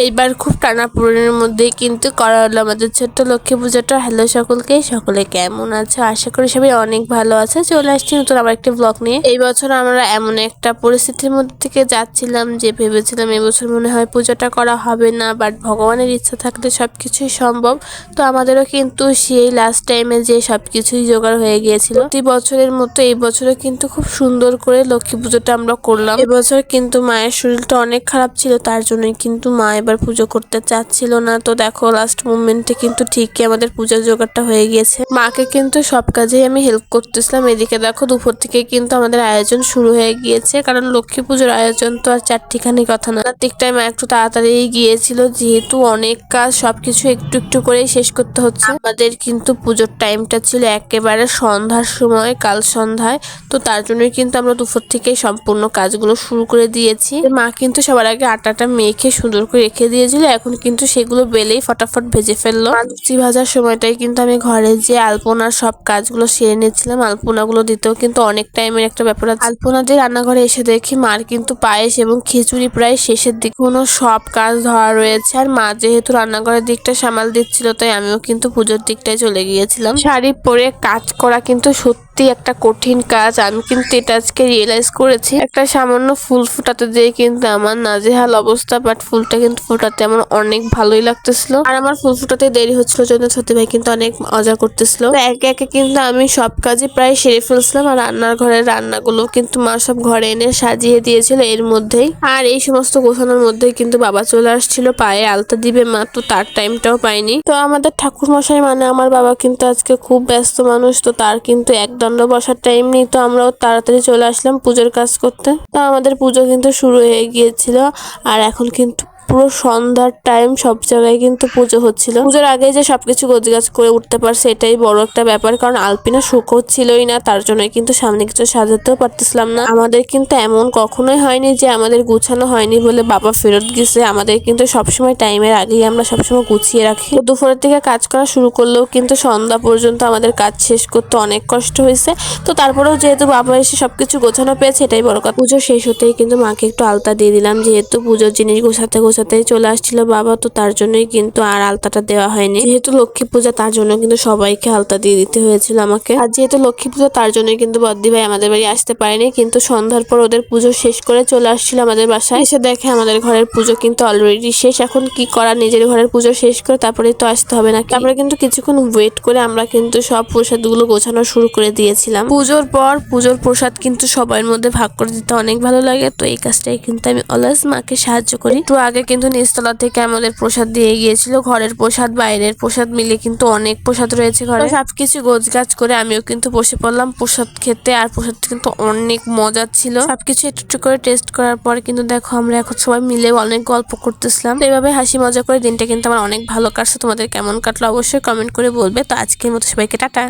এইবার খুব টানাপোড়েনের মধ্যেই কিন্তু করা হলো আমাদের ছোট্ট লক্ষ্মী পুজোটা। হ্যালো সকলে কেমন আছো? আশা করি সবাই অনেক ভালো আছে। চলে আসছি নতুন আবার একটা ব্লগ নিয়ে। এই বছর আমরা এমন একটা পরিস্থিতির মধ্যে থেকে যাচ্ছিলাম যে ভেবেছিলাম এবছর মনে হয় পুজোটা করা হবে না, বাট ভগবানের ইচ্ছা থাকলে সবকিছুই সম্ভব। তো আমাদেরও কিন্তু সেই লাস্ট টাইমে যে সবকিছুই জোগাড় হয়ে গিয়েছিল। প্রতি বছরের মতো এই বছরে কিন্তু খুব সুন্দর করে লক্ষ্মী পুজোটা আমরা করলাম। এবছর কিন্তু মায়ের শরীরটা অনেক খারাপ ছিল, তার জন্যই কিন্তু মা এবার পুজো করতে চাচ্ছিল না। তো দেখো লাস্ট মোমেন্টে কিন্তু ঠিকই আমাদের পূজার জোগাড়টা হয়ে গিয়েছে। মাকে কিন্তু সব কাজেই আমি হেল্প করতেছিলাম। এদিকে দেখো দুপুর থেকে কিন্তু আমাদের আয়োজন শুরু হয়ে গিয়েছে, কারণ লক্ষ্মী পুজোর আয়োজন তো আর চারটিখানি কথা না। ঠিক টাইমে একটু তাড়াতাড়ি গিয়েছিল, যেহেতু অনেক কাজ সবকিছু একটু একটু করেই শেষ করতে হচ্ছে। আমাদের কিন্তু পুজোর টাইমটা ছিল একেবারে সন্ধ্যার সময়, কাল সন্ধ্যায়। তো তার জন্যই কিন্তু আমরা দুপুর থেকেই সম্পূর্ণ কাজগুলো শুরু করে দিয়েছি। মা কিন্তু সবার আগে আটাটা মেখে সুন্দর করে রেখে দিয়েছিল, এখন কিন্তু সেগুলো বেলেই ফটাফট ভেজে ফেললো। লুচি ভাজার সময়টাই কিন্তু আমি ঘরে যে আলপনার সব কাজগুলো সেরে নিচ্ছিলাম। আলপনাগুলো দিতেও কিন্তু অনেক টাইমের একটা ব্যাপার আছে। আলপনা দিয়ে রান্নাঘরে এসে দেখি মার কিন্তু পায়েস এবং খিচুড়ি প্রায় শেষের দিকে, কোনো সব কাজ ধরা রয়েছে। আর মা যেহেতু রান্নাঘরের দিকটা সামাল দিচ্ছিল, তাই আমিও কিন্তু পুজোর দিকটায় চলে গিয়েছিলাম। শাড়ি পরে কাজ করা কিন্তু সত্যি একটা কঠিন কাজ। আমি কিন্তু এটা আজকে রিয়েলাইজ করেছি। একটা সামান্য ফুল ফুটাতে দিয়ে কিন্তু আমার নাজেহাল অবস্থা, বাট ফুলটা কিন্তু ফোটাতে আমার অনেক ভালোই লাগতেছিল। আর আমার ফুল ফুটাতে দেরি হচ্ছিল জন্য সত্যি ভাই কিন্তু অনেক মজা করতেছিল। একে একে কিন্তু আমি সব কাজে প্রায় সেরে ফেলছিলাম। আর রান্নার ঘরের রান্নাগুলো কিন্তু মা সব ঘরে এনে সাজিয়ে দিয়েছিল এর মধ্যেই। আর এই সমস্ত গোছানোর মধ্যেই কিন্তু বাবা চলে আসছিল, পায়ে আলতা দিবে মা, তো তার টাইমটাও পাইনি। তো আমাদের ঠাকুর মশাই মানে আমার বাবা কিন্তু আজকে খুব ব্যস্ত মানুষ, তো তার কিন্তু একদণ্ড বসার টাইম নেই। তো আমরাও তাড়াতাড়ি চলে আসলাম পুজোর কাজ করতে। তো আমাদের পুজো কিন্তু শুরু হয়ে গিয়েছিল। আর এখন কিন্তু পুরো সন্ধ্যার টাইম, সব জায়গায় কিন্তু পুজো হচ্ছিল। পুজোর আগে যে সবকিছু গোছগাছ করে উঠতে পারছে এটাই বড় একটা ব্যাপার, কারণ আলপিনা শুকোচ্ছিলই না, তার জন্য কিন্তু সামনে কিছু সাজাতেও পারতেছিলাম না। আমাদের কিন্তু এমন কখনোই হয়নি যে আমাদের গুছানো হয়নি বলে বাবা ফেরত গেছে। আমাদের কিন্তু সবসময় টাইমের আগেই আমরা সবসময় গুছিয়ে রাখি। তো দুপুরের থেকে কাজ করা শুরু করলেও কিন্তু সন্ধ্যা পর্যন্ত আমাদের কাজ শেষ করতে অনেক কষ্ট হয়েছে। তো তারপরেও যেহেতু বাবা এসে সবকিছু গোছানো পেয়েছে এটাই বড় কথা। পুজো শেষ হতেই কিন্তু মাকে একটু আলতা দিয়ে দিলাম, যেহেতু পুজোর জিনিস গোছাতে গোছাতেই চলে আসছিল বাবা, তো তার জন্যই কিন্তু আর আলতাটা দেওয়া হয়নি। যেহেতু লক্ষ্মী পূজা তার জন্য কিন্তু সবাইকে আলতা দিয়ে দিতে হয়েছিল আমাকে। আর যেহেতু লক্ষ্মী পূজা তার জন্যই কিন্তু বদ্দি ভাই আমাদের বাড়ি আসতে পারেনি, কিন্তু সন্ধ্যার পর ওদের পুজো শেষ করে চলে আসছিল আমাদের বাসায়। এসে দেখে আমাদের ঘরের পুজো কিন্তু অলরেডি শেষ। এখন কি করা, নিজের ঘরের পুজো শেষ করে তারপরে তো আসতে হবে না। তারপরে কিন্তু কিছুক্ষণ ওয়েট করে আমরা কিন্তু সব প্রসাদগুলো গোছানো শুরু করে দিয়েছিলাম। পুজোর পর পুজোর প্রসাদ কিন্তু সবার মধ্যে ভাগ করে দিতে অনেক ভালো লাগে, তো এই কাজটাই কিন্তু আমি অলওয়েজ মাকে সাহায্য করি। একটু আগে কিন্তু নিচতলা থেকে আমাদের প্রসাদ দিয়ে গিয়েছিল। ঘরের প্রসাদ বাইরের প্রসাদ মিলে কিন্তু অনেক প্রসাদ রয়েছে ঘরে। সবকিছু গোছগাছ করে আমিও কিন্তু বসে পড়লাম প্রসাদ খেতে। আর প্রসাদ কিন্তু অনেক মজা ছিল। সবকিছু একটু একটু করে টেস্ট করার পর কিন্তু দেখো আমরা এখন সবাই মিলে অনেক গল্প করতেছিলাম। এভাবে হাসি মজা করে দিনটা কিন্তু আমার অনেক ভালো কাটছে। তোমাদের কেমন কাটলো অবশ্যই কমেন্ট করে বলবে। তো আজকের মতো সবাইকে টাটা।